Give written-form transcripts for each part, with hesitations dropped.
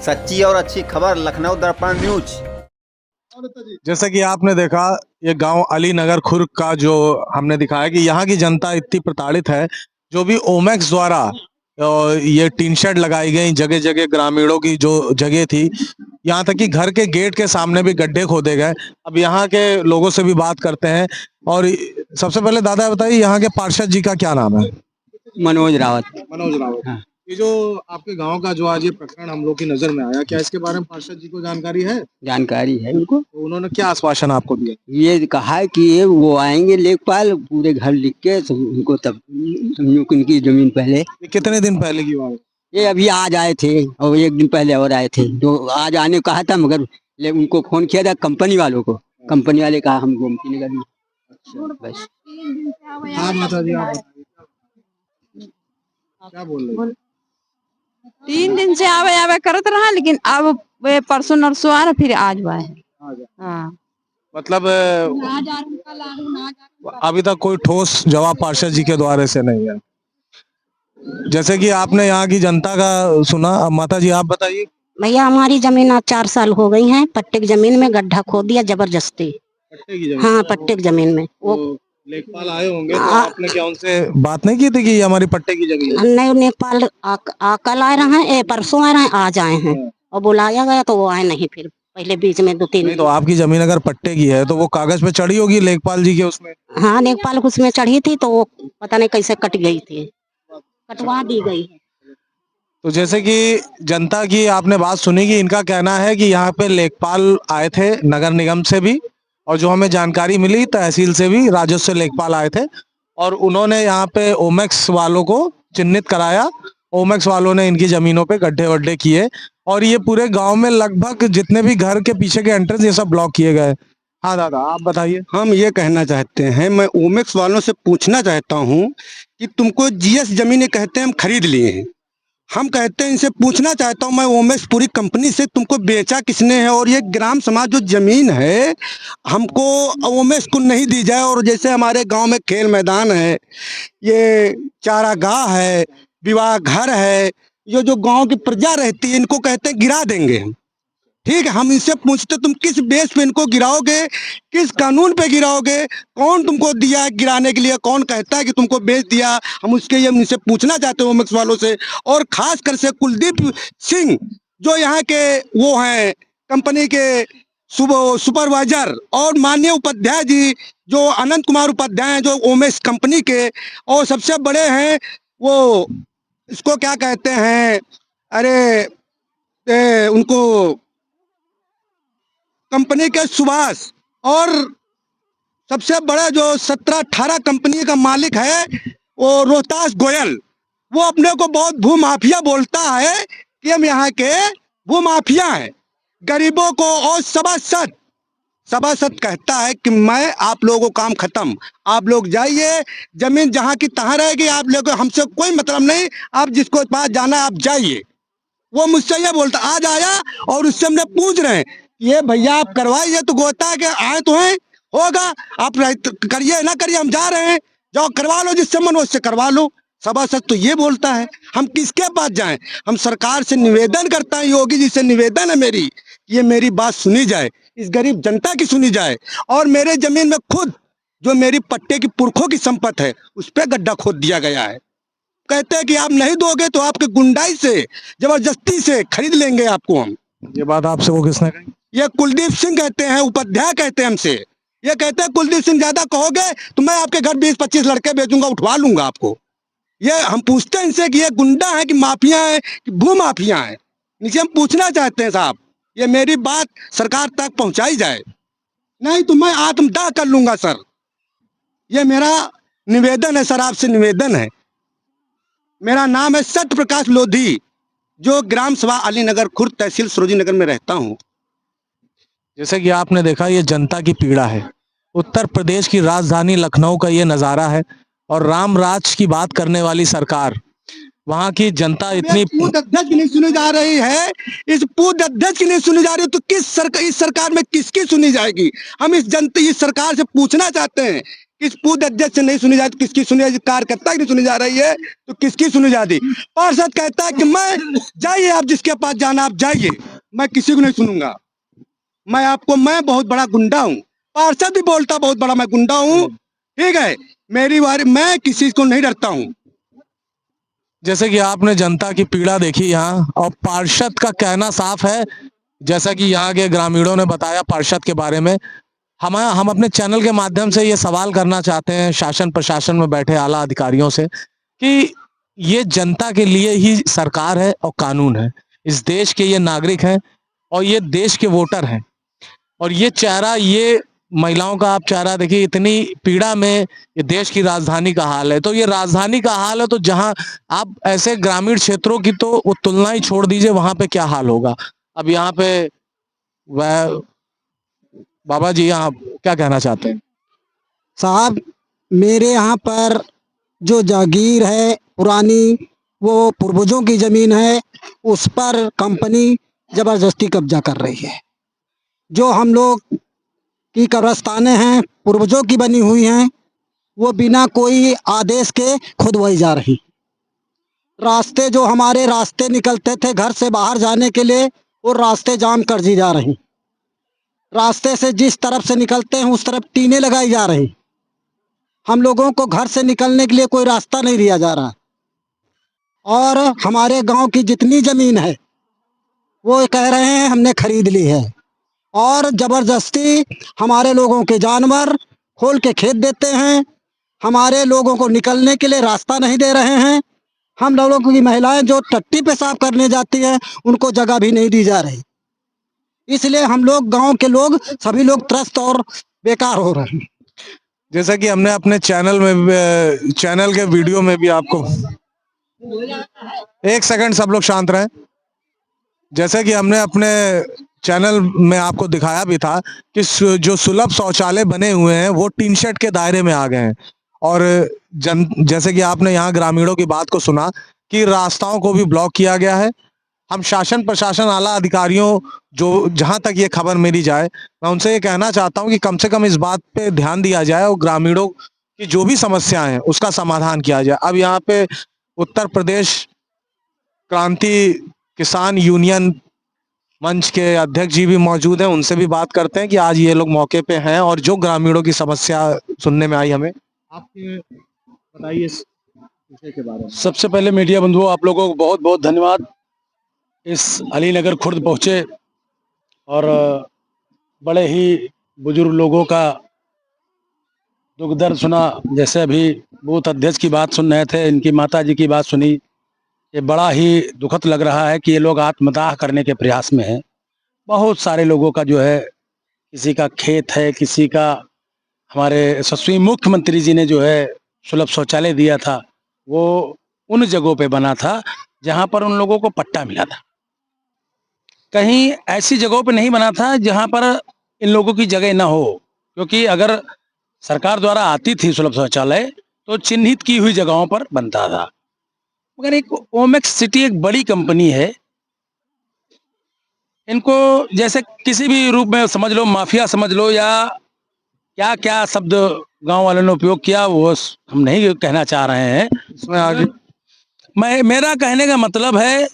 सच्ची और अच्छी खबर लखनऊ दर्पण न्यूज। जैसा कि आपने देखा, ये गांव अली नगर खुर्द का जो हमने दिखाया कि यहाँ की जनता इतनी प्रताड़ित है। जो भी ओमैक्स द्वारा ये टीन शेड लगाई गई, जगह जगह ग्रामीणों की जो जगह थी, यहाँ तक कि घर के गेट के सामने भी गड्ढे खोदे गए। अब यहाँ के लोगों से भी बात करते हैं। और सबसे पहले दादा बताइए, यहाँ के पार्षद जी का क्या नाम है? मनोज रावत। मनोज रावत। हाँ। ये जो आपके गांव का जो आज ये प्रकरण हम लोग की नजर में आया, क्या इसके बारे में पार्षद जी को जानकारी है? जानकारी है उनको। तो उन्होंने क्या आश्वासन आपको दिया? ये कहा है कि ये वो आएंगे लेखपाल, पूरे घर लिख के तो उनको तब समझो कि उनकी जमीन पहले। ये कितने दिन पहले की बात है? ये अभी आज आए थे और एक दिन पहले और आए थे। तो आज आने को कहा था, मगर उनको फोन किया था कंपनी वालों को। कंपनी वाले कहा हम घूमती नहीं कभी। बस। हाँ माता जी, आप बताइए क्या बोल रहे हैं? 3 दिन से आवे आवे करत रहा, लेकिन अब वे परसों नरसों आ रहा, फिर आज हुआ है। हाँ। मतलब अभी तक कोई ठोस जवाब पार्षद जी के द्वारा से नहीं है। जैसे कि आपने यहाँ की जनता का सुना, अब माता जी आप बताइए। भैया हमारी जमीन आज 4 साल हो गई है। पट्टे की जमीन में गड्ढा खोद दिया जबरदस्ती। पट्टे की जमीन? हाँ, पट्टे की जमीन में। वो तो लेखपाल आए होंगे, तो आपने क्या उनसे बात नहीं की थी कि ये हमारी पट्टे की जमीन है? नहीं, नेपाल कल आए रहे हैं, परसों आए रहे, आज आए हैं। और बुलाया गया तो वो आए नहीं, फिर पहले बीच में 2-3 नहीं, तो आपकी जमीन अगर पट्टे की है तो वो कागज पे चढ़ी होगी लेखपाल जी के उसमें। हाँ, नेपाल उसमें चढ़ी थी, तो वो पता नहीं कैसे कट गई थी, कटवा दी गई है। तो जैसे कि जनता की आपने बात सुनी कि इनका कहना है कि यहाँ पे लेखपाल आए थे नगर निगम से भी, और जो हमें जानकारी मिली तहसील से भी, राजस्व से लेखपाल आए थे और उन्होंने यहाँ पे ओमैक्स वालों को चिन्हित कराया। ओमैक्स वालों ने इनकी जमीनों पे गड्ढे वड्ढे किए और ये पूरे गांव में लगभग जितने भी घर के पीछे के एंट्रेंस ये सब ब्लॉक किए गए। हाँ दादा आप बताइए। हम ये कहना चाहते हैं, मैं ओमैक्स वालों से पूछना चाहता हूँ कि तुमको जीएस जमीनें कहते हैं हम खरीद लिए हैं। हम कहते हैं, इनसे पूछना चाहता हूँ मैं, ओमैक्स पूरी कंपनी से तुमको बेचा किसने है? और ये ग्राम समाज जो जमीन है हमको ओमैक्स को नहीं दी जाए। और जैसे हमारे गांव में खेल मैदान है, ये चारागाह है, विवाह घर है, ये जो गांव की प्रजा रहती है, इनको कहते हैं गिरा देंगे हम। ठीक है, हम इनसे पूछते तुम किस बेस पे इनको गिराओगे, किस कानून पे गिराओगे, कौन तुमको दिया है गिराने के लिए, कौन कहता है कि तुमको बेच दिया? हम उसके ये इनसे पूछना चाहते हैं ओमैक्स वालों से। और खास कर से कुलदीप सिंह जो यहाँ के वो हैं कंपनी के सुपरवाइजर, और माननीय उपाध्याय जी जो अनंत कुमार उपाध्याय हैं जो ओमैक्स कंपनी के, और सबसे बड़े हैं वो इसको क्या कहते हैं, अरे उनको कंपनी के सुभाष, और सबसे बड़े जो 17-18 कंपनी का मालिक है वो रोहतास गोयल। वो अपने को बहुत भूमाफिया बोलता है कि हम यहाँ के भूमाफिया हैं। गरीबों को और सभासद कहता है कि मैं आप लोगों को काम खत्म, आप लोग जाइए, जमीन जहाँ की तहाँ रहेगी, आप लोग हमसे कोई मतलब नहीं, आप जिसको पास जाना आप जाइए। वो मुझसे ये बोलता, आज आया और उससे हमने पूछ रहे हैं ये भैया आप करवाइए, तो गोता है कि आए तो हैं, होगा, आप करिए ना करिए, हम जा रहे हैं, जाओ करवा लो, जिससे मन उससे करवा लो। सभासद तो ये बोलता है। हम किसके पास जाएं? हम सरकार से निवेदन करता है, योगी जी से निवेदन है मेरी, ये मेरी बात सुनी जाए, इस गरीब जनता की सुनी जाए। और मेरे जमीन में खुद जो मेरी पट्टे की पुरखों की संपत्ति है उस पर गड्ढा खोद दिया गया है। कहते हैं कि आप नहीं दोगे तो आपके गुंडाई से जबरदस्ती से खरीद लेंगे आपको हम। ये बात आपसे वो किसने कही? ये कुलदीप सिंह कहते हैं, उपाध्याय कहते हैं हमसे। ये कहते हैं कुलदीप सिंह ज्यादा कहोगे तो मैं आपके घर 20-25 लड़के भेजूंगा, उठवा लूंगा आपको। ये हम पूछते हैं इनसे कि ये गुंडा है कि माफिया है कि भूमाफिया है? इनसे हम पूछना चाहते हैं साहब, ये मेरी बात सरकार तक पहुंचाई जाए, नहीं तो मैं आत्मदाह कर लूंगा सर। ये मेरा निवेदन है सर, आपसे निवेदन है। मेरा नाम है सत्य प्रकाश लोधी, जो ग्राम सभा अली नगर खुर्द तहसील सरोजी नगर में रहता हूँ। जैसे कि आपने देखा, ये जनता की पीड़ा है। उत्तर प्रदेश की राजधानी लखनऊ का ये नजारा है और राम राज की बात करने वाली सरकार, वहाँ की जनता इतनी पूर्व अध्यक्ष की नहीं सुनी जा रही है, इस पूर्व अध्यक्ष की नहीं सुनी जा रही, तो इस सरकार में किसकी सुनी जाएगी? हम इस सरकार से पूछना चाहते हैं किस बूथ अध्यक्ष से नहीं सुनी जाती, किसकी सुनी जाती, कार्यकर्ता की नहीं सुनी जा रही है तो किसकी सुनी जाती। पार्षद कहता है कि मैं जाइए, आप जिसके पास जाना आप जाइए, मैं किसी को नहीं सुनूंगा, मैं बहुत बड़ा गुंडा हूँ। पार्षद भी बोलता बहुत बड़ा मैं गुंडा हूँ, ठीक है, मेरी बारी, मैं किसी को नहीं डरता हूँ। जैसे कि आपने जनता की पीड़ा देखी यहाँ, और पार्षद का कहना साफ है, जैसा कि यहाँ के ग्रामीणों ने बताया पार्षद के बारे में। हम अपने चैनल के माध्यम से ये सवाल करना चाहते हैं शासन प्रशासन में बैठे आला अधिकारियों से कि ये जनता के लिए ही सरकार है और कानून है, इस देश के ये नागरिक हैं और ये देश के वोटर हैं, और ये चेहरा, ये महिलाओं का आप चेहरा देखिए, इतनी पीड़ा में, ये देश की राजधानी का हाल है। तो ये राजधानी का हाल है, तो जहां आप ऐसे ग्रामीण क्षेत्रों की तो वो तुलना ही छोड़ दीजिए, वहां पे क्या हाल होगा। अब यहाँ पे वह बाबा जी, आप क्या कहना चाहते हैं? साहब, मेरे यहाँ पर जो जागीर है पुरानी, वो पूर्वजों की जमीन है, उस पर कंपनी जबरदस्ती कब्जा कर रही है। जो हम लोग की कब्रस्तानें हैं, पूर्वजों की बनी हुई हैं, वो बिना कोई आदेश के खुदवाई जा रही। रास्ते, जो हमारे रास्ते निकलते थे घर से बाहर जाने के लिए, वो रास्ते जाम कर दी जा रही। रास्ते से जिस तरफ से निकलते हैं उस तरफ टीनें लगाई जा रही। हम लोगों को घर से निकलने के लिए कोई रास्ता नहीं दिया जा रहा। और हमारे गांव की जितनी जमीन है वो कह रहे हैं हमने खरीद ली है, और जबरदस्ती हमारे लोगों के जानवर खोल के खेत देते हैं। हमारे लोगों को निकलने के लिए रास्ता नहीं दे रहे हैं। हम लोगों की महिलाएं जो टट्टी पेशाब करने जाती हैं उनको जगह भी नहीं दी जा रही। इसलिए हम लोग, गांव के लोग, सभी लोग त्रस्त और बेकार हो रहे हैं। जैसा कि हमने अपने चैनल के वीडियो में भी आपको, एक सेकंड सब लोग शांत रहें। जैसे कि हमने अपने चैनल में आपको दिखाया भी था कि जो सुलभ शौचालय बने हुए हैं वो टीन शेड के दायरे में आ गए हैं। और जैसे कि आपने यहाँ ग्रामीणों की बात को सुना कि रास्ताओं को भी ब्लॉक किया गया है। हम शासन प्रशासन आला अधिकारियों, जो जहां तक ये खबर मेरी जाए, मैं उनसे ये कहना चाहता हूं कि कम से कम इस बात पे ध्यान दिया जाए और ग्रामीणों की जो भी समस्याएं हैं उसका समाधान किया जाए। अब यहाँ पे उत्तर प्रदेश क्रांति किसान यूनियन मंच के अध्यक्ष जी भी मौजूद हैं, उनसे भी बात करते हैं कि आज ये लोग मौके पे हैं और जो ग्रामीणों की समस्या सुनने में आई हमें। आप बताइए इस विषय के बारे में। सबसे पहले मीडिया बंधुओं, आप लोगों को बहुत बहुत धन्यवाद। इस अलीनगर खुर्द पहुँचे और बड़े ही बुजुर्ग लोगों का दुख दर्द सुना। जैसे अभी बूथ अध्यक्ष की बात सुन रहे थे, इनकी माता जी की बात सुनी, ये बड़ा ही दुखद लग रहा है कि ये लोग आत्मदाह करने के प्रयास में हैं। बहुत सारे लोगों का जो है, किसी का खेत है, किसी का, हमारे यशस्वी मुख्यमंत्री जी ने जो है सुलभ शौचालय दिया था, वो उन जगहों पे बना था जहाँ पर उन लोगों को पट्टा मिला था। कहीं ऐसी जगहों पे नहीं बना था जहाँ पर इन लोगों की जगह ना हो, क्योंकि अगर सरकार द्वारा आती थी सुलभ शौचालय तो चिन्हित की हुई जगहों पर बनता था। मगर एक ओमेक्स सिटी एक बड़ी कंपनी है, इनको जैसे किसी भी रूप में समझ लो, माफिया समझ लो, या क्या क्या शब्द गांव वालों ने उपयोग किया वो हम नहीं कहना चाह रहे हैं इसमें आगे। मेरा कहने का मतलब है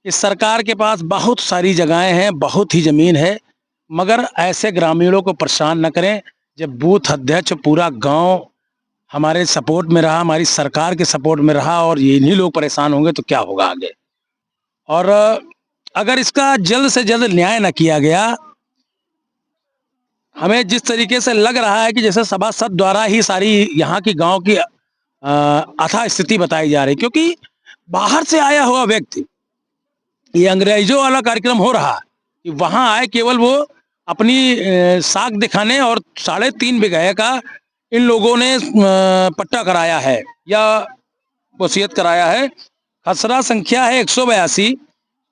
कि सरकार के पास बहुत सारी जगहें हैं, बहुत ही जमीन है, मगर ऐसे ग्रामीणों को परेशान न करें। जब बूथ अध्यक्ष पूरा गांव हमारे सपोर्ट में रहा, हमारी सरकार के सपोर्ट में रहा, और इन्हीं लोग परेशान होंगे तो क्या होगा आगे। और अगर इसका जल्द से जल्द न्याय न किया गया, हमें जिस तरीके से लग रहा है कि जैसे सभासद द्वारा ही सारी यहाँ की गांव की अथाह स्थिति बताई जा रही, क्योंकि बाहर से आया हुआ व्यक्ति, ये अंग्रेजों वाला कार्यक्रम हो रहा है कि वहां आए केवल वो अपनी साख दिखाने, और 3.5 बीघे का इन लोगों ने पट्टा कराया है या वसीयत कराया है। खसरा संख्या है 182,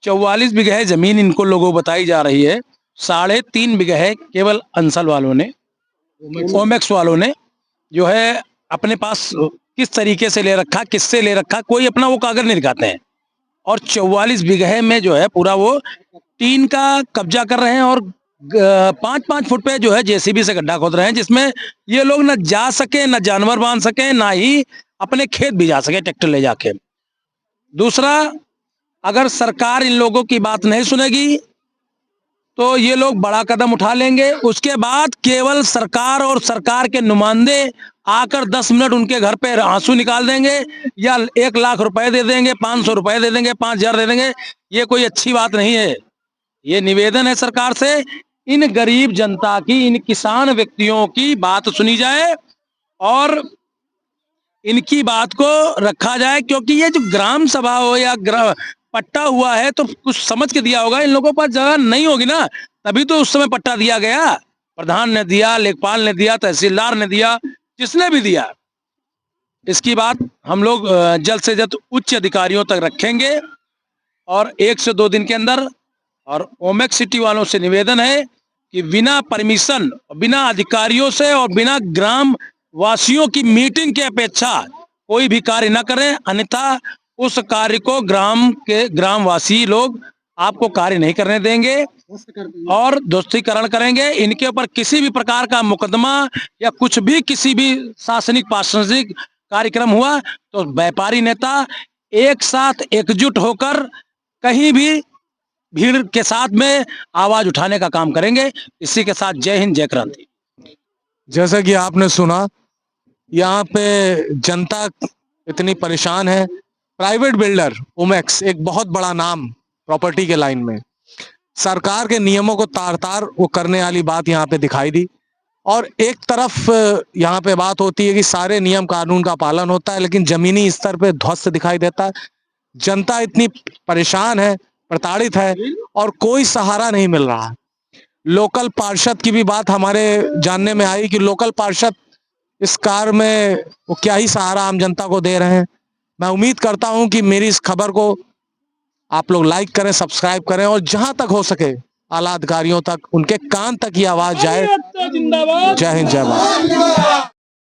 44 बीघे जमीन इनको लोगों बताई जा रही है। 3.5 बीघे केवल अंसल वालों ने, ओमेक्स वालों ने जो है अपने पास किस तरीके से ले रखा, किससे ले रखा, कोई अपना वो कागज नहीं दिखाते हैं। और 44 बीघे में जो है पूरा वो टीन का कब्जा कर रहे हैं, और 5-5 फुट पे जो है जेसीबी से गड्ढा खोद रहे हैं, जिसमें ये लोग न जा सके, न जानवर बांध सके, ना ही अपने खेत भी जा सके ट्रैक्टर ले जाके। दूसरा, अगर सरकार इन लोगों की बात नहीं सुनेगी तो ये लोग बड़ा कदम उठा लेंगे। उसके बाद केवल सरकार और सरकार के नुमाइंदे आकर 10 मिनट उनके घर पे आंसू निकाल देंगे, या 1 लाख रुपए दे देंगे, 500 रुपए दे देंगे, 5000 दे देंगे। ये कोई अच्छी बात नहीं है। ये निवेदन है सरकार से, इन गरीब जनता की, इन किसान व्यक्तियों की बात सुनी जाए और इनकी बात को रखा जाए, क्योंकि ये जो ग्राम सभा हो या पट्टा हुआ है तो कुछ समझ के दिया होगा। इन लोगों पर जगह नहीं होगी ना, तभी तो उस समय पट्टा दिया गया। प्रधान ने दिया, लेखपाल ने दिया, तहसीलदार ने दिया, जिसने भी दिया। इसकी बात हम लोग जल्द से जल्द उच्च अधिकारियों तक रखेंगे और 1 से 2 दिन के अंदर। और ओमेक्स सिटी वालों से निवेदन है कि बिना परमिशन, बिना अधिकारियों से और बिना ग्राम वासियों की मीटिंग के अपेक्षा कोई भी कार्य न करें, अन्यथा उस कार्य को ग्रामवासी लोग आपको कार्य नहीं करने देंगे और दोस्तीकरण करेंगे। इनके ऊपर किसी भी प्रकार का मुकदमा या कुछ भी, किसी भी शासनिक प्रशासनिक कार्यक्रम हुआ तो व्यापारी नेता एक साथ एकजुट होकर कहीं भी भीड़ के साथ में आवाज उठाने का काम करेंगे। इसी के साथ जय हिंद, जय क्रांति। जैसा कि आपने सुना, यहाँ पे जनता इतनी परेशान है। प्राइवेट बिल्डर ओमेक्स एक बहुत बड़ा नाम प्रॉपर्टी के लाइन में, सरकार के नियमों को तार वो करने वाली बात यहाँ पे दिखाई दी। और एक तरफ यहाँ पे बात होती है कि सारे नियम कानून का पालन होता है, लेकिन जमीनी स्तर पे ध्वस्त दिखाई देता है। जनता इतनी परेशान है, प्रताड़ित है और कोई सहारा नहीं मिल रहा। लोकल पार्षद की भी बात हमारे जानने में आई कि लोकल पार्षद इस कार्य में वो क्या ही सहारा आम जनता को दे रहे हैं। मैं उम्मीद करता हूं कि मेरी इस खबर को आप लोग लाइक करें, सब्सक्राइब करें और जहां तक हो सके आला अधिकारियों तक, उनके कान तक ये आवाज जाए। जय हिंद, जय भारत।